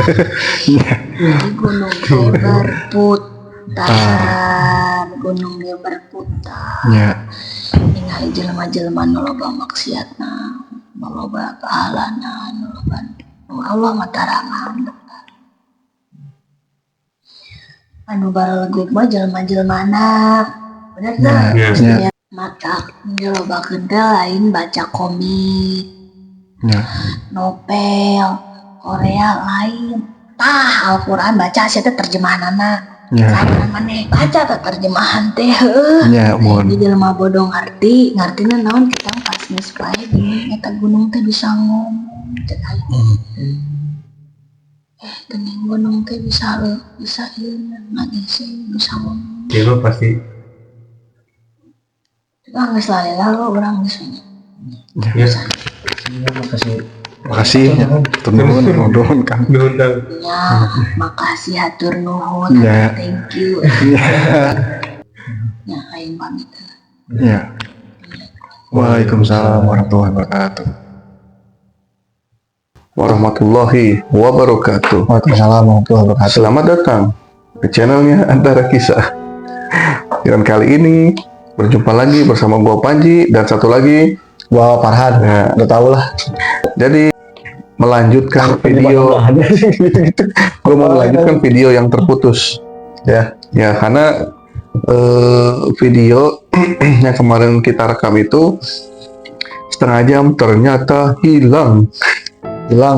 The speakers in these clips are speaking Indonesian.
Di gunung teh berputar, gunungnya berputar. Ya. Ningali jelema-jelema nu loba maksiatna, nu loba pahalana, nu loba Allah matarangan. Anu baraleguk mah jelema-jelemana. Bener tah? Ya. Mata ngelobakeun teh lain baca komik. Ya. Novel Korea lain. Tah Al-Qur'an baca sia teh terjemahanna. Ya. Lain maneh baca teh terjemahan teh. Ya, mohon. Jadi jelema bodoh ngartina naon kita pas geus bae gini eta gunung teh bisa ngomong. Gening gunung teh bisa ieu ngagisi bisa ngomong. Ya lo pasti. Geus lalela lo urang geus. Ya. Makasih ya. Nuhun Kang. Ya, makasih hatur nuhun. Ya. Thank you. Ya. Ya, aing pamit. Ya. Waalaikumsalam warahmatullahi wabarakatuh. Warahmatullahi wabarakatuh. Waalaikumsalam warahmatullahi wabarakatuh. Selamat datang ke channelnya Antara Kisah. Dan kali ini berjumpa lagi bersama gua Panji dan satu lagi Gua Farhan. ya, Udah tau lah. jadi melanjutkan video gue mau melanjutkan video yang terputus ya karena video yang kemarin kita rekam itu setengah jam ternyata hilang,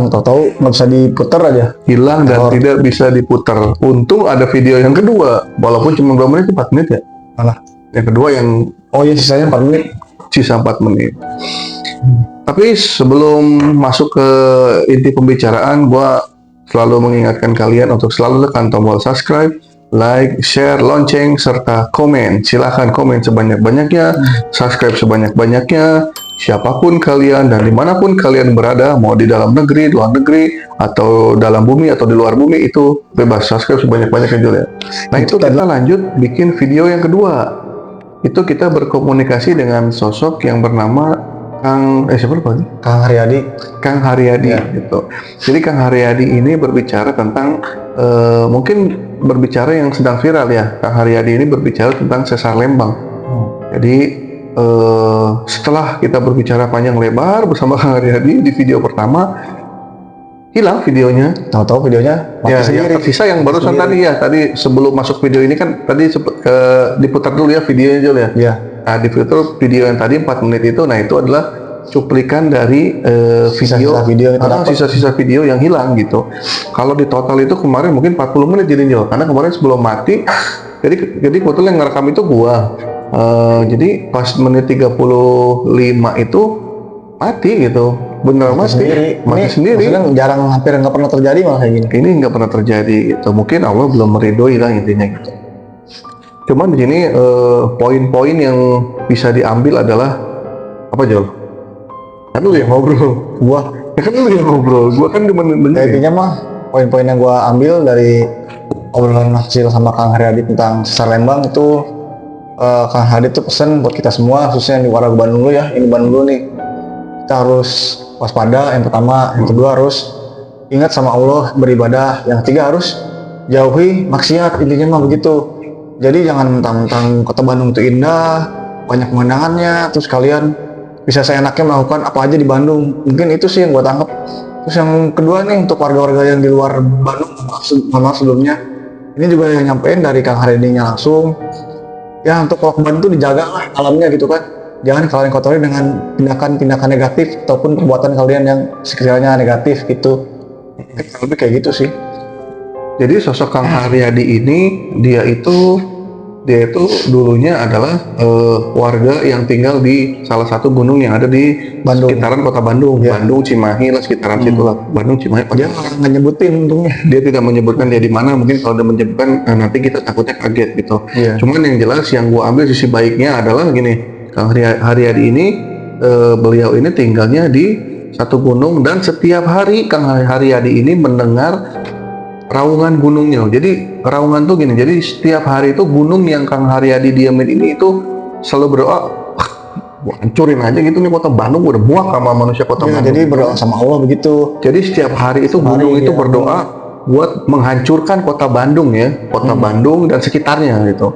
tahu-tahu nggak bisa diputar aja. hilang dan tidak bisa diputar. Untung ada video yang kedua walaupun cuma 2 menit 4 menit ya. Malah Yang kedua yang sisanya 4 menit. sisa 4 menit. Tapi sebelum masuk ke inti pembicaraan, gua selalu mengingatkan kalian untuk selalu tekan tombol subscribe, like, share, lonceng, serta komen. Silahkan komen sebanyak-banyaknya, subscribe sebanyak-banyaknya. Siapapun kalian dan dimanapun kalian berada, mau di dalam negeri, luar negeri, atau dalam bumi atau di luar bumi, itu bebas subscribe sebanyak-banyaknya juga ya. Nah itu kita lanjut bikin video yang kedua. Itu kita berkomunikasi dengan sosok yang bernama siapa lupa nih? Kang Haryadi gitu. Jadi Kang Haryadi ini berbicara tentang mungkin berbicara yang sedang viral ya. Kang Haryadi ini berbicara tentang sesar Lembang. Jadi setelah kita berbicara panjang lebar bersama Kang Haryadi di video pertama, hilang videonya. Tahu-tahu videonya mati sendiri. Tersisa yang barusan tadi ya. Tadi sebelum masuk video ini kan tadi diputar dulu ya videonya dulu ya. Iya. Nah, di video yang tadi 4 menit itu, nah itu adalah cuplikan dari sisa-sisa video yang hilang gitu. Kalau di total itu kemarin mungkin 40 menit jadinya, karena kemarin sebelum mati, jadi kebetulan yang ngerekam itu gua. Jadi pas menit 35 itu mati gitu, bener mati sendiri. Maksudnya hampir nggak pernah terjadi malah kayak gini. Ini nggak pernah terjadi gitu. Mungkin Allah belum meridhoi lah intinya gitu. Cuman di sini poin-poin yang bisa diambil adalah apa Jol? Kan lu yang ngobrol, gua kan cuma dengar. Intinya mah poin-poin yang gua ambil dari obrolan hasil sama Kang Haryadi tentang sesar Lembang itu, Kang Haryadi tuh pesen buat kita semua, khususnya di warga Bandung dulu ya. Ini Bandung dulu nih. Kita harus waspada, yang pertama, yang kedua harus ingat sama Allah, beribadah, yang ketiga harus jauhi maksiat. Intinya mah begitu. Jadi jangan mentang-mentang kota Bandung itu indah, banyak pemandangannya, terus kalian bisa seenaknya melakukan apa aja di Bandung. Mungkin itu sih yang gua tangkap. Terus yang kedua nih, untuk warga-warga yang di luar Bandung, maaf sebelumnya, ini juga yang nyampein dari Kang Haryadinya langsung. Ya untuk kalau ke Bandung tuh dijaga lah alamnya gitu kan. Jangan kalian kotori dengan tindakan-tindakan negatif ataupun perbuatan kalian yang sekiranya negatif gitu. Lebih kayak gitu sih. Jadi sosok Kang Haryadi ini dia itu dulunya adalah warga yang tinggal di salah satu gunung yang ada di sekitaran kota Bandung, Bandung Cimahi lah, sekitaran situ lah, Bandung Cimahi. Dia nggak nyebutin untungnya. Dia tidak menyebutkan dia di mana. Mungkin kalau dia menyebutkan nanti kita takutnya kaget gitu. Cuman yang jelas yang gua ambil sisi baiknya adalah gini, Kang Haryadi ini beliau ini tinggalnya di satu gunung dan setiap hari Kang Haryadi ini mendengar raungan gunungnya. Jadi raungan tuh gini, jadi setiap hari itu gunung yang Kang Haryadi diamin ini itu selalu berdoa, hancurin aja gitu nih kota Bandung, udah muak sama manusia kota Bandung. Jadi berdoa sama Allah begitu. Jadi setiap hari itu gunung itu berdoa, buat menghancurkan kota Bandung ya, kota Bandung dan sekitarnya gitu.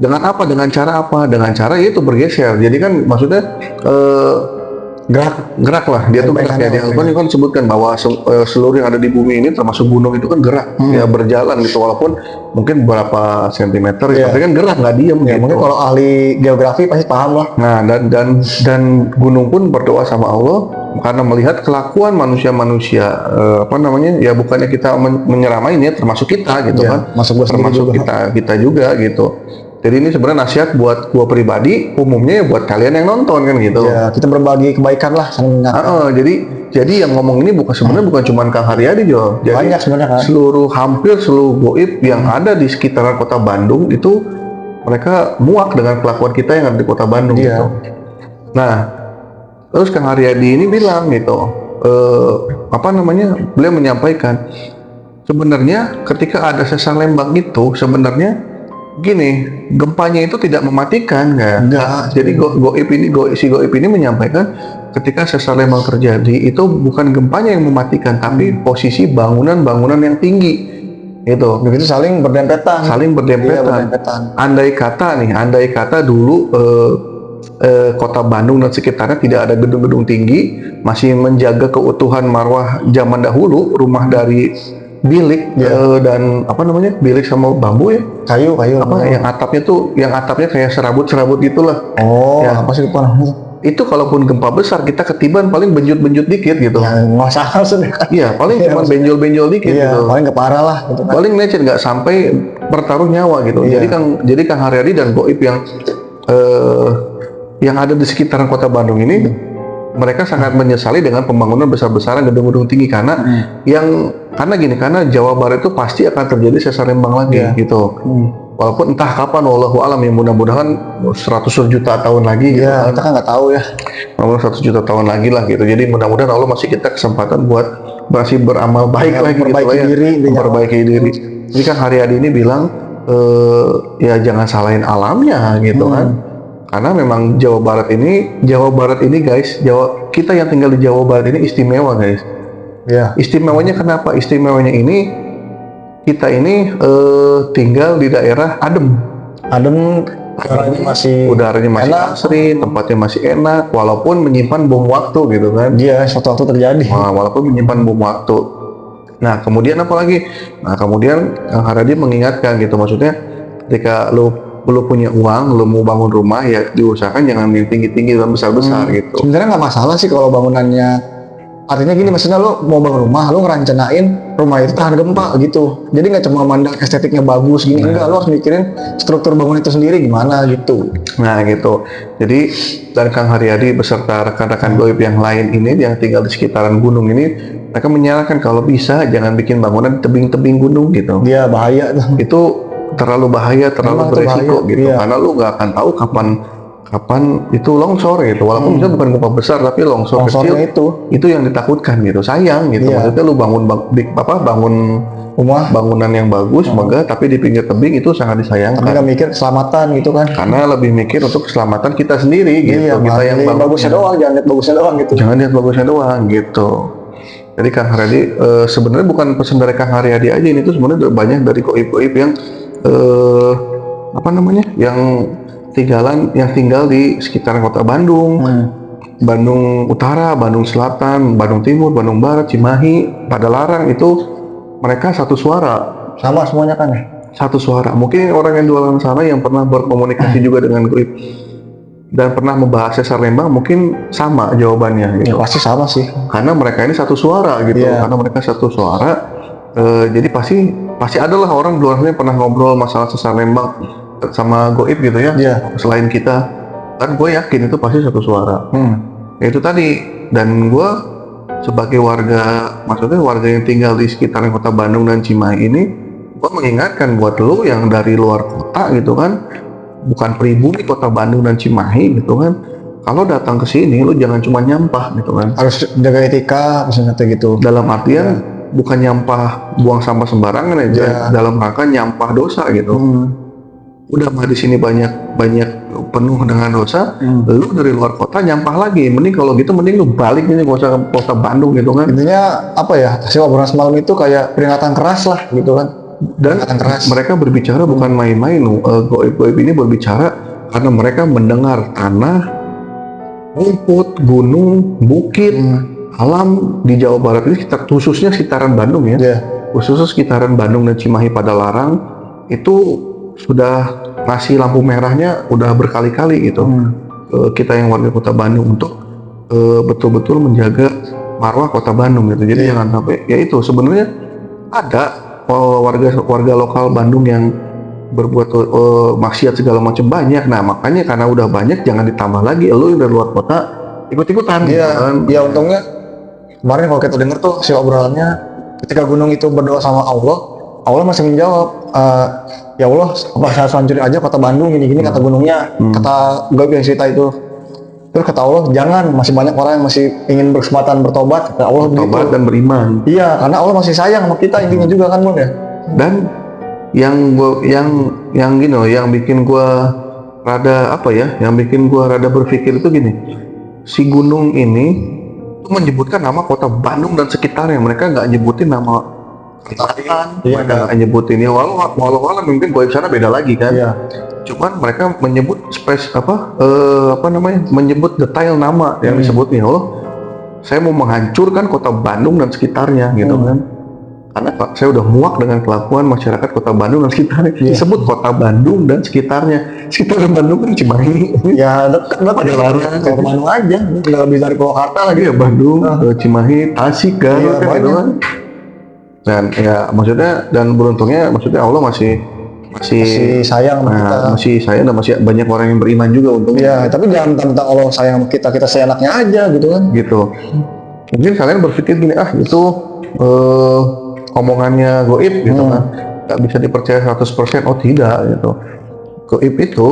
Dengan apa? Dengan cara apa? Dengan cara itu bergeser. Jadi kan maksudnya gerak lah. Dia tuh gerak ya. Dia kan sebutkan bahwa seluruh yang ada di bumi ini termasuk gunung itu kan gerak, ya berjalan gitu. Walaupun mungkin berapa sentimeter, ya, tapi kan gerak nggak diem. Ya, gitu. mungkin kalau ahli geografi pasti paham lah. Nah dan gunung pun berdoa sama Allah karena melihat kelakuan manusia-manusia apa namanya ya, bukannya kita menyeramain ya, termasuk kita gitu Ya, kan, termasuk kita juga gitu. Jadi ini sebenarnya nasihat buat gua pribadi, umumnya ya buat kalian yang nonton kan gitu. Ya, kita berbagi kebaikan lah, saling mengingatkan. Jadi yang ngomong ini sebenarnya bukan cuma Kang Haryadi Jo. Jadi Banyak sebenarnya kan. hampir seluruh goib yang ada di sekitaran kota Bandung itu mereka muak dengan kelakuan kita yang ada di kota Bandung gitu. Nah, terus Kang Haryadi ini bilang gitu, apa namanya? Beliau menyampaikan sebenarnya ketika ada sesar Lembang itu sebenarnya gini, gempanya itu tidak mematikan kan? Enggak. Jadi si goib ini menyampaikan ketika sesar Lembang terjadi itu bukan gempanya yang mematikan, tapi posisi bangunan-bangunan yang tinggi. Itu saling berdempetan. Iya, berdempetan. Andai kata dulu kota Bandung dan sekitarnya tidak ada gedung-gedung tinggi, masih menjaga keutuhan marwah zaman dahulu, rumah dari bilik dan apa namanya, bilik sama bambu ya, Kayu. apa yang atapnya kayak serabut gitulah. Apa sih itu? Itu kalaupun gempa besar kita ketiban paling benjut dikit gitu. Ya, nggak salah sudah. Iya, paling cuma benjol dikit gitu. Paling nggak parah lah gitu kan. Paling lecet, nggak sampai bertaruh nyawa gitu. Iya. Jadi Kang Haryadi dan goib yang ada di sekitaran kota Bandung ini, mereka sangat menyesali dengan pembangunan besar-besaran gedung-gedung tinggi karena karena Jawa Barat itu pasti akan terjadi sesar Lembang lagi gitu. Walaupun entah kapan, wallahu alam ya, mudah-mudahan 100 juta tahun lagi gitu Kita kan nggak tahu ya. 100 juta tahun lagi lah gitu. Jadi mudah-mudahan Allah masih kita kesempatan buat masih beramal baik lagi gitu lah ya, memperbaiki diri. Jadi kan Haryadi ini bilang ya jangan salahin alamnya gitu kan. Karena memang Jawa Barat ini guys, kita yang tinggal di Jawa Barat ini istimewa guys. Ya. Istimewanya kenapa? Istimewanya ini kita ini tinggal di daerah adem, udaranya masih enak. asri, tempatnya masih enak, walaupun menyimpan bom waktu gitu kan. Dia suatu waktu terjadi. Walaupun menyimpan bom waktu. Nah kemudian apa lagi? Nah kemudian Kang Haryadi mengingatkan gitu, maksudnya ketika lu punya uang, lu mau bangun rumah ya diusahakan jangan yang tinggi-tinggi dan besar-besar gitu. Sebenarnya nggak masalah sih kalau bangunannya. Artinya gini, maksudnya lo mau bangun rumah, lo ngerancanain rumah itu tahan gempa gitu. Jadi nggak cuma mandang estetiknya bagus gini, enggak, lo harus mikirin struktur bangunan itu sendiri gimana gitu. Nah gitu. Jadi dan Kang Haryadi beserta rekan-rekan goib yang lain ini yang tinggal di sekitaran gunung ini, mereka menyarankan kalau bisa jangan bikin bangunan di tebing-tebing gunung gitu. Dia bahaya tuh. Itu terlalu bahaya, terlalu beresiko gitu. Iya. Karena lo nggak akan tahu kapan itu longsor gitu. Walaupun misalnya bukan gempa besar tapi longsor kecil itu yang ditakutkan gitu. Sayang gitu. Maksudnya lu bangun rumah, bangunan yang bagus, megah, tapi di pinggir tebing itu sangat disayangkan. Tapi nggak mikir keselamatan gitu kan. Karena lebih mikir untuk keselamatan kita sendiri gitu. Kita yang bagusnya doang, jangan lihat bagusnya doang gitu. Jangan lihat bagusnya doang gitu. Jadi Kang Haryadi sebenarnya bukan pesan dari Kang Haryadi aja, ini tuh sebenarnya banyak dari goib-goib yang apa namanya? yang tinggal di sekitaran kota Bandung, Bandung Utara, Bandung Selatan, Bandung Timur, Bandung Barat, Cimahi, Padalarang, itu mereka satu suara. Sama semuanya kan ya? Satu suara. Mungkin orang yang jualan sana yang pernah berkomunikasi juga dengan goib dan pernah membahas sesar Lembang mungkin sama jawabannya gitu. Ya, pasti sama sih. Karena mereka ini satu suara gitu. Karena mereka satu suara, jadi pasti adalah orang di luar sana yang pernah ngobrol masalah sesar Lembang sama goib gitu ya. Selain kita, kan gue yakin itu pasti satu suara. Ya itu tadi. Dan gue sebagai maksudnya warga yang tinggal di sekitaran kota Bandung dan Cimahi ini, gue mengingatkan buat lo yang dari luar kota gitu kan, bukan pribumi kota Bandung dan Cimahi gitu kan, kalau datang ke sini lo jangan cuma nyampah gitu kan. Harus jaga etika misalnya gitu. Dalam artian bukan nyampah buang sampah sembarangan aja, dalam rangka nyampah dosa gitu. udah mah di sini banyak penuh dengan dosa, lu dari luar kota nyampah lagi. Mending kalau gitu mending lu balik ini gak usah ke kota Bandung gitu kan. Intinya apa ya, hasil obrolan semalam itu kayak peringatan keras lah gitu kan. Dan Peringatan keras. mereka berbicara bukan main-main. Goib-goib ini berbicara karena mereka mendengar tanah, rumput, gunung, bukit, alam di Jawa Barat ini khususnya sekitaran Bandung ya. Iya. Khususnya sekitaran Bandung dan Cimahi pada Larang itu sudah ngasih lampu merahnya udah berkali-kali gitu. Kita yang warga kota Bandung untuk betul-betul menjaga marwah kota Bandung gitu. Jadi jangan sampai, ya itu sebenarnya ada warga lokal Bandung yang berbuat maksiat segala macam banyak. Nah makanya karena udah banyak jangan ditambah lagi lo yang dari luar kota ikut-ikutan. Iya, kan? ya untungnya kemarin kalau kita denger tuh si obrolannya ketika gunung itu berdoa sama Allah masih menjawab, ya Allah, apa saya hancurin aja kota Bandung gini-gini kata gunungnya, kata goib yang cerita itu. Terus kata Allah, jangan, masih banyak orang yang masih ingin berkesempatan bertobat, kata Allah begitu. Tobat dan beriman. Iya, karena Allah masih sayang sama kita intinya juga kan, Bun ya. Dan yang gini loh, yang bikin gua rada rada berpikir itu gini, si gunung ini menyebutkan nama kota Bandung dan sekitarnya. Mereka nggak nyebutin nama kecamatan, Iya, mereka nggak nyebutin ya, walau mungkin goib sana beda lagi kan. Iya. Cuman mereka menyebut menyebut detail nama yang disebutnya. Allah, saya mau menghancurkan kota Bandung dan sekitarnya gitu kan. Karena saya udah muak dengan kelakuan masyarakat kota Bandung dan sekitarnya. Disebut kota Bandung dan sekitarnya. Sekitar Bandung kan Cimahi. Ya dekat lah pada Larang, ke Bandung aja, tinggal lebih dari Purwakarta lagi. Ya Bandung, Cimahi, Tasik kan, Iya, kan gitu kan. Dan ya maksudnya, dan beruntungnya maksudnya Allah masih sayang sama kita. masih sayang dan masih banyak orang yang beriman juga untungnya. Ya, tapi jangan tentang Allah sayang sama kita, kita seenaknya aja gitu kan. Gitu. Mungkin kalian berpikir gini, itu omongannya goib gitu kan, nggak bisa dipercaya 100%. Oh tidak gitu. Goib itu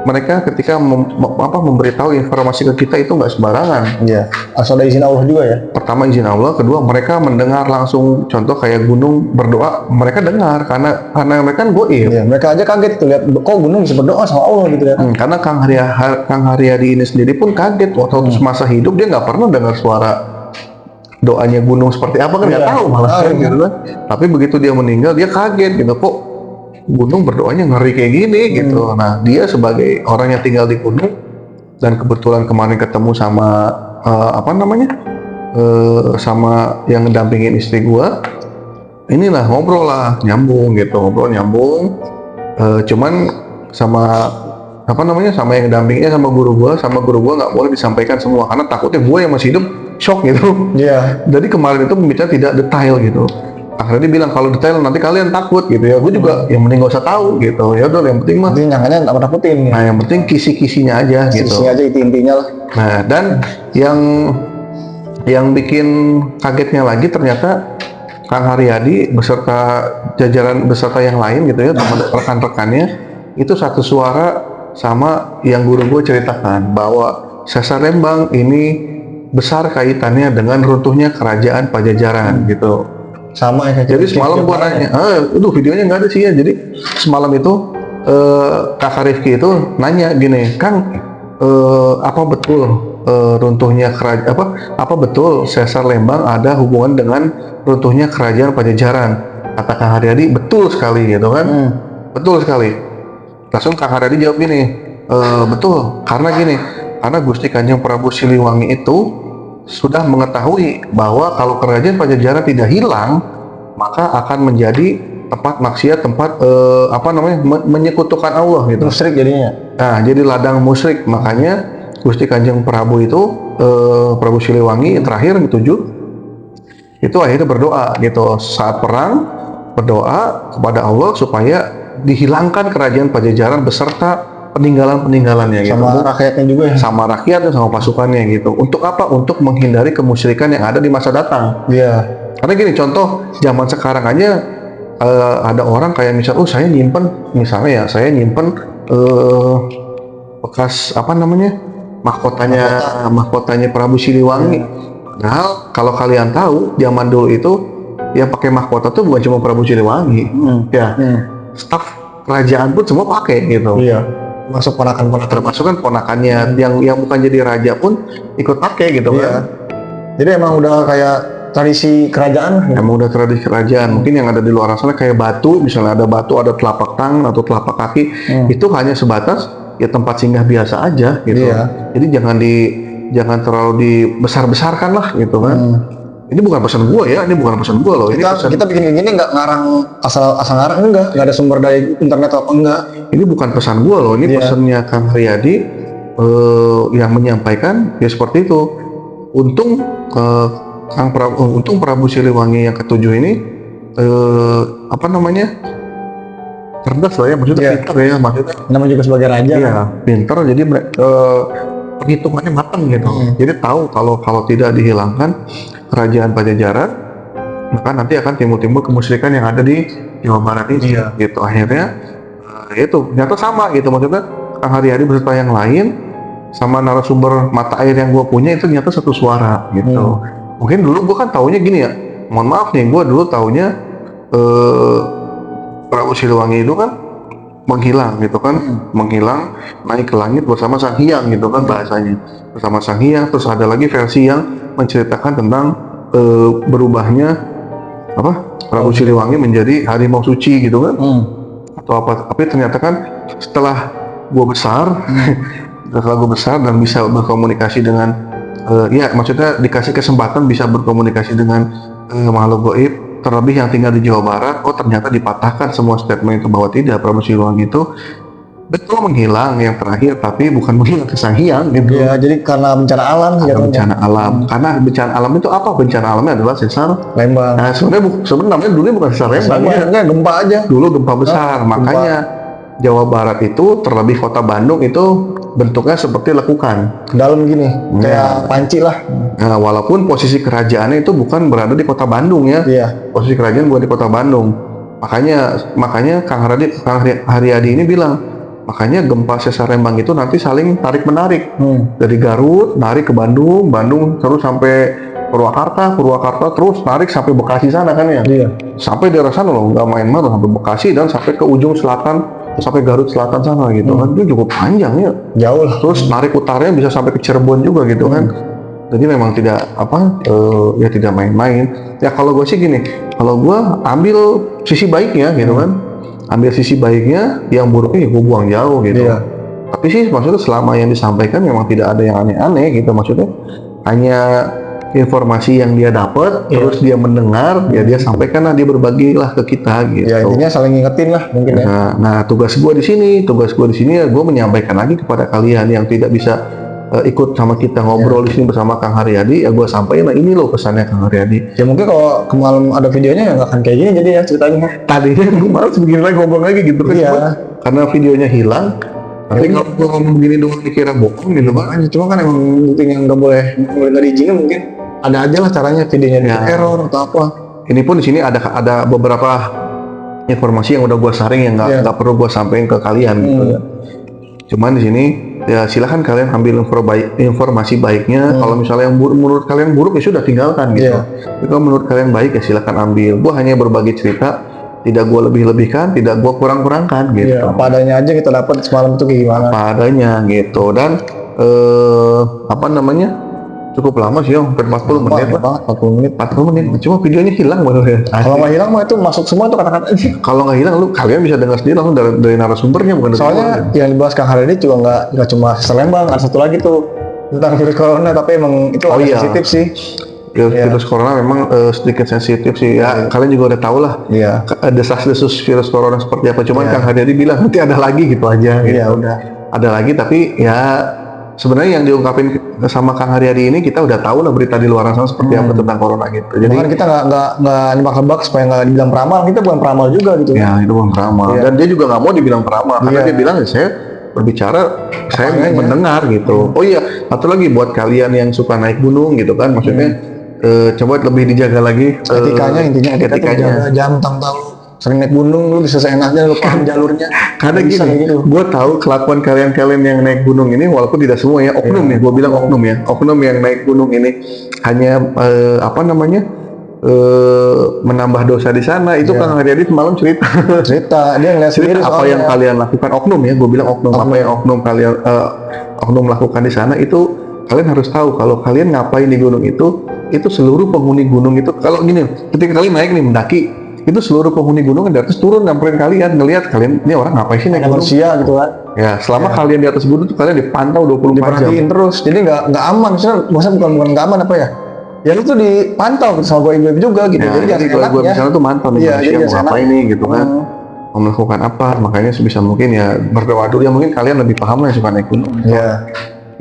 mereka ketika memberitahu informasi ke kita itu nggak sembarangan. Iya, asal ada izin Allah juga ya. Pertama izin Allah, kedua mereka mendengar langsung. Contoh kayak gunung berdoa, mereka dengar karena mereka kan goib. Iya, mereka aja kaget tuh lihat kok gunung bisa berdoa sama Allah gitu ya. Karena Kang Haryadi ini sendiri pun kaget waktu semasa hidup dia nggak pernah dengar suara doanya gunung seperti apa kan, nggak tahu malah kan, gitu kan. Tapi begitu dia meninggal dia kaget gitu, kok gunung berdoanya ngeri kayak gini gitu. Nah dia sebagai orang yang tinggal di gunung dan kebetulan kemarin ketemu sama sama yang ngedampingin istri gua, inilah ngobrol lah nyambung gitu, cuman sama sama yang ngedampinginnya sama guru gua nggak boleh disampaikan semua karena takutnya gua yang masih hidup shock gitu. Iya. Jadi kemarin itu pembicara tidak detail gitu. Akhirnya dia bilang kalau detail nanti kalian takut gitu ya. Gue juga yang penting gak usah tahu gitu. Ya udah yang penting mah. Jadi nyangkanya nggak nakutin. Ya. Nah yang penting kisi-kisinya aja gitu. Kisi-kisinya aja intinya lah. Nah dan yang bikin kagetnya lagi ternyata Kang Haryadi beserta jajaran beserta yang lain gitu ya, teman rekan-rekannya itu satu suara sama yang guru gue ceritakan bahwa Sesar Lembang ini besar kaitannya dengan runtuhnya kerajaan Pajajaran gitu. Sama ya. Jadi semalam gua nanya, videonya nggak ada sih ya. Jadi semalam itu Kakak Rifki itu nanya gini, Kang, apa betul runtuhnya apa betul Sesar Lembang ada hubungan dengan runtuhnya kerajaan Pajajaran? Kata Kang Haryadi, betul sekali gitu kan, betul sekali. Langsung Kang Haryadi jawab gini, betul, karena gini. Karena Gusti Kanjeng Prabu Siliwangi itu sudah mengetahui bahwa kalau kerajaan Pajajaran tidak hilang, maka akan menjadi tempat maksiat, tempat menyekutukan Allah gitu. Musyrik jadinya. Nah, jadi ladang musyrik. Makanya Gusti Kanjeng Prabu itu Prabu Siliwangi yang terakhir ketujuh itu akhirnya berdoa gitu saat perang, berdoa kepada Allah supaya dihilangkan kerajaan Pajajaran beserta peninggalan-peninggalannya gitu. Sama rakyatnya juga ya. Sama rakyatnya, sama pasukannya gitu. Untuk apa? Untuk menghindari kemusyrikan yang ada di masa datang. Iya. Karena gini, contoh zaman sekarang aja ada orang kayak misal, saya nyimpen bekas mahkotanya Prabu Siliwangi. Padahal kalau kalian tahu zaman dulu itu yang pakai mahkota tuh bukan cuma Prabu Siliwangi, staf kerajaan pun semua pakai gitu. Iya. Masuk ponakan-ponakan. Termasuk kan ponakannya yang bukan jadi raja pun ikut pakai gitu Iya. kan. Jadi emang udah kayak tradisi kerajaan. Emang udah tradisi kerajaan. Mungkin yang ada di luar sana kayak batu, misalnya ada batu, ada telapak tangan atau telapak kaki, itu hanya sebatas ya tempat singgah biasa aja gitu. Iya. Jadi jangan terlalu dibesar-besarkan lah gitu kan. Ini bukan pesan gua ya, ini bukan pesan gua loh. Ini Kita bikin kayak gini nggak ngarang asal ngarang, nggak ada sumber dari internet apa enggak. ini bukan pesan gua loh, ini pesannya Kang Haryadi yang menyampaikan ya seperti itu. Untung Untung Prabu Siliwangi yang ketujuh ini apa namanya, cerdas lah ya, maksudnya pintar ya, maksudnya Namanya juga sebagai raja. iya pintar, jadi perhitungannya matang gitu. Jadi tahu kalau tidak dihilangkan kerajaan Pajajaran, maka nanti akan timbul kemusyrikan yang ada di Jawa Barat ini. Gitu akhirnya itu ternyata sama gitu, maksudnya Kang Haryadi beserta yang lain sama narasumber mata air yang gue punya itu ternyata satu suara gitu. Mungkin dulu gue kan taunya gini ya, mohon maaf nih, gue dulu taunya Prabu Siliwangi itu kan menghilang gitu kan, menghilang naik ke langit bersama Sang Hyang gitu kan bahasanya, bersama Sang Hyang. Terus ada lagi versi yang menceritakan tentang berubahnya Prabu Siliwangi menjadi harimau suci gitu kan, atau apa. Tapi ternyata kan setelah gue besar, dan bisa berkomunikasi dengan ya maksudnya dikasih kesempatan bisa berkomunikasi dengan makhluk gaib, terlebih yang tinggal di Jawa Barat, ternyata dipatahkan semua statement itu bahwa tidak, Prabu Siliwangi itu betul menghilang yang terakhir, tapi bukan menghilang ke Sang Hyang gitu. Ya, jadi karena bencana alam. Bencana alam. Karena bencana alam itu apa? Bencana alamnya adalah sesar Lembang. Nah, sebenarnya namanya dulu bukan sesar Lembang ya. Enggak, gempa aja. Dulu gempa besar, makanya Jawa Barat itu, terlebih kota Bandung itu bentuknya seperti lekukan. Dalam gini, kayak panci lah. Nah, walaupun posisi kerajaannya itu bukan berada di kota Bandung ya. Iya. Posisi kerajaan bukan di kota Bandung. Makanya Kang Haryadi ini bilang, makanya gempa sesar Lembang itu nanti saling tarik menarik. Dari Garut narik ke Bandung, terus sampai Purwakarta terus narik sampai Bekasi sana kan ya. Iya. Sampai daerah sana loh, nggak main-main sampai Bekasi dan sampai ke ujung selatan, sampai Garut Selatan sana gitu kan. Itu cukup panjang ya. Jauh lah. Terus narik utaranya bisa sampai ke Cirebon juga gitu kan. Jadi memang tidak ya tidak main-main. Ya kalau gue sih gini, kalau gue ambil sisi baiknya gitu kan. Ambil sisi baiknya, yang buruknya ya gue buang jauh gitu. Iya. Tapi sih maksudnya selama yang disampaikan memang tidak ada yang aneh-aneh gitu, maksudnya hanya informasi yang dia dapat, terus dia mendengar, ya dia sampaikan lah, dia berbagilah ke kita gitu. Ya intinya saling ngingetin lah mungkin ya. Nah tugas gue di sini ya gue menyampaikan lagi kepada kalian yang tidak bisa ikut sama kita ngobrol di sini bersama Kang Haryadi, ya gue sampaikan, nah ini loh pesannya Kang Haryadi. Ya mungkin kalau kemarin ada videonya ya nggak akan kayak gini jadi ya ceritanya. Tadinya gue malas begini lagi ngomong lagi gitu kan, Iya. karena videonya hilang. Tapi kalau gue ngomong begini doang dikira bohong gitu kan. Cuma kan emang mungkin yang nggak boleh nggak diizinin, mungkin ada aja lah caranya videonya di error atau apa. Ini pun di sini ada beberapa informasi yang udah gue saring yang nggak perlu gue sampaikan ke kalian gitu ya. Cuman di sini ya silahkan kalian ambil informasi baiknya. Kalau misalnya yang menurut kalian buruk ya sudah tinggalkan gitu. Tapi kalau menurut kalian baik ya silahkan ambil. Gue hanya berbagi cerita, tidak gue lebih-lebihkan, tidak gue kurang-kurangkan gitu. Iya, apa adanya aja kita dapat semalam itu kayak gimana. Apa adanya gitu. Dan cukup lama sih, hampir 40 menit lah. 40 menit. Cuma videonya hilang baru ya. Kalau nggak hilang mah itu masuk semua tuh kata-katanya. Kalau nggak hilang, kalian bisa dengar sendiri langsung dari narasumbernya, bukan dari Soalnya yang dibahas Kang Haryadi juga nggak cuma sesar Lembang, ada satu lagi tuh tentang virus corona, tapi emang itu sensitif sih. Virus corona memang sedikit sensitif sih ya. Kalian juga udah tahu lah. Iya. Desas-desus virus corona seperti apa. Cuman Kang Haryadi bilang nanti ada lagi gitu aja. Gitu. Iya udah. Ada lagi, tapi ya sebenarnya yang diungkapin sama Kang Haryadi ini kita udah tahu lah berita di luar sana seperti apa tentang corona gitu. Jadi kan kita nggak nebak-nebak supaya nggak dibilang peramal. Kita bukan peramal juga gitu. Ya itu bukan peramal. Dan dia juga nggak mau dibilang peramal karena dia bilang saya berbicara, saya mendengar gitu. Oh iya, satu lagi buat kalian yang suka naik gunung gitu kan, maksudnya coba lebih dijaga lagi etikanya, intinya etikanya. Jangan tahu sering naik gunung lu bisa seenaknya lu paham jalurnya. Karena gini, gue tahu kelakuan kalian yang naik gunung ini, walaupun tidak semua ya, oknum ya, gue bilang oknum ya, oknum yang naik gunung ini hanya menambah dosa di sana. Itu Iya. Kang Haryadi semalam cerita. Cerita dia ngeliat sendiri Cerita apa soalnya. yang kalian lakukan, oknum ya, gue bilang oknum, apa yang oknum kalian oknum lakukan di sana itu kalian harus tahu kalau kalian ngapain di gunung itu seluruh penghuni gunung itu, kalau gini, ketika kalian naik nih mendaki, itu seluruh penghuni gunung dari atas turun nyamperin kalian, ngelihat kalian ini orang ngapain sih naik Ada gunung. manusia gitu kan. Ya, selama kalian di atas gunung tuh kalian dipantau 24 jam. Diperhatiin terus, jadi nggak aman. Maksudnya bukan nggak aman apa ya? Ya lu tuh dipantau gitu sama ibu juga gitu. Ya, jadi jadi kalau gue enaknya. misalnya tuh mantau nih Iya, manusia jadi mau jangan ngapain nih gitu kan, mau melakukan apa, makanya sebisa mungkin ya berdoa dulu ya, mungkin kalian lebih paham yang suka naik gunung. Iya.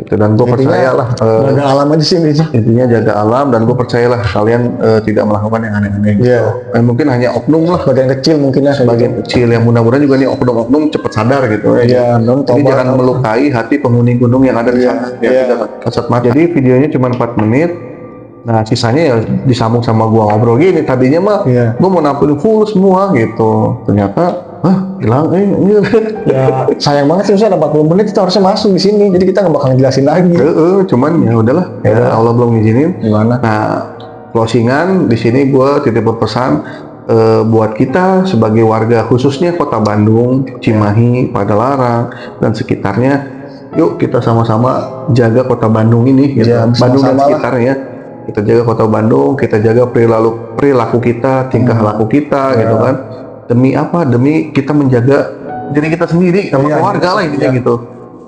Gitu, dan gue percaya lah Jaga alam aja sih ini. intinya jaga alam, dan gue percayalah kalian tidak melakukan yang aneh-aneh gitu. Iya. Mungkin hanya oknum lah, Bagian kecil mungkin ya. bagian kecil yang mudah-mudahan juga nih oknum-oknum cepat sadar gitu. Iya, non Jadi tobat. jangan melukai hati penghuni gunung yang ada di sana, yang iya. tidak kasat mata. Jadi videonya cuma 4 menit. Nah sisanya ya disambung sama gua ngobrol gini. Tadinya mah Iya. gua mau nampilin full semua gitu. Ternyata hilang ini. Ya, sayang banget sih, ada 40 menit itu harusnya masuk di sini. Jadi kita nggak bakal ngejelasin lagi. Cuman ya udahlah. Ya Allah belum ngizinin. Gimana? Nah, closingan di sini gue titip berpesan buat kita sebagai warga khususnya Kota Bandung, Cimahi, Padalarang dan sekitarnya, yuk kita sama-sama jaga Kota Bandung ini, gitu. Ya, Bandung dan sama-sama lah. sekitarnya. Kita jaga Kota Bandung, kita jaga perilaku kita, tingkah laku kita, gitu kan. Demi apa? Demi kita menjaga diri kita sendiri sama Iya, keluarga lah intinya iya. gitu.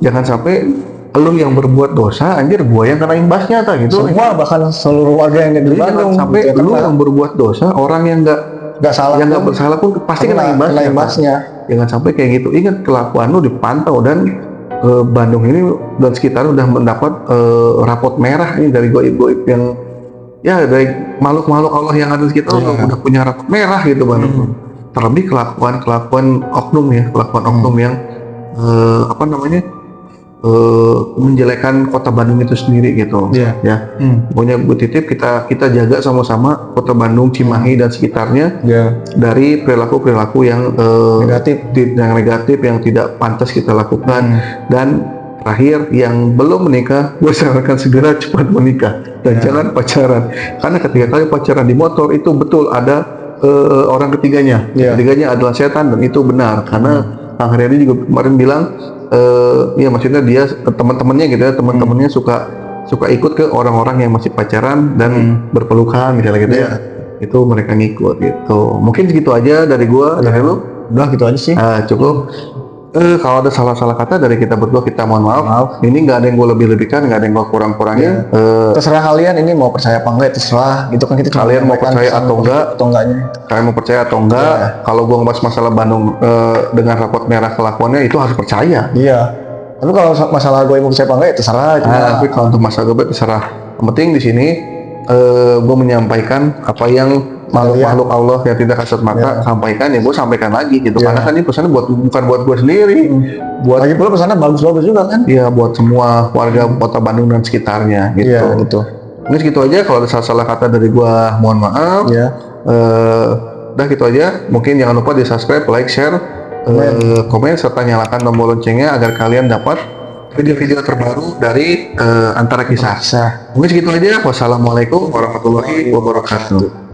Jangan sampai lu yang berbuat dosa, anjir gua yang kena imbasnya tak gitu. Semua bahkan seluruh warga yang ada di Jadi jangan Bandung sampai gitu ya, lu kena. yang berbuat dosa, orang yang nggak salah yang nggak pun bersalah pun pasti kena imbasnya. kena imbasnya. Jangan sampai kayak gitu. Ingat kelakuan lu dipantau, dan Bandung ini dan sekitarnya udah mendapat rapot merah ini dari goib-goib yang ya dari makhluk-makhluk Allah yang ada di sekitar udah punya rapot merah gitu Bandung. Terlebih kelakuan oknum ya, kelakuan oknum yang apa namanya? Menjelekan Kota Bandung itu sendiri gitu. Iya. Ya. Pokoknya gue titip kita jaga sama-sama Kota Bandung, Cimahi dan sekitarnya Ya. dari perilaku-perilaku yang negatif yang tidak pantas kita lakukan. Dan terakhir, yang belum menikah, gue sarankan segera cepat menikah dan jangan pacaran, karena ketika kalian pacaran di motor itu betul ada orang ketiganya. Iya. Ketiganya adalah setan, dan itu benar karena Kang Haryadi juga kemarin bilang ya maksudnya dia teman-temannya gitu ya, teman-temannya suka ikut ke orang-orang yang masih pacaran dan berpelukan misalnya gitu ya. Itu mereka ngikut gitu. Mungkin segitu aja dari gua, dari lu. Udah gitu aja sih. Cukup. Kalau ada salah-salah kata dari kita berdua, kita mohon maaf. Ini nggak ada yang gue lebih-lebihkan, nggak ada yang gue kurang-kurangin. Terserah kalian ini mau percaya apa enggak, terserah. Gitu kan kita cuma Kalian mau menyampaikan percaya pesan atau enggak? atau enggaknya. Kalian mau percaya atau enggak? Kalau gue ngebahas masalah Bandung dengan rapot merah kelakuannya, itu harus percaya. Iya. Tapi kalau masalah gue mau percaya apa enggak ya terserah. Tapi kalau untuk masalah gue terserah. Yang penting di sini gue menyampaikan apa yang makhluk-makhluk Allah yang tidak kasat mata sampaikan, ya gue sampaikan lagi gitu. Karena kan ini pesannya bukan buat gue sendiri, buat lagi pula pesannya bagus-bagus juga kan. ya buat semua warga Kota Bandung dan sekitarnya gitu. Iya gitu. Ini segitu aja. Kalau ada salah-salah kata dari gue, mohon maaf. Iya. Udah gitu aja. Mungkin jangan lupa di subscribe, like, share, komen serta nyalakan tombol loncengnya agar kalian dapat video-video terbaru dari Antara Kisah. Mungkin segitu aja. Wassalamualaikum warahmatullahi wabarakatuh.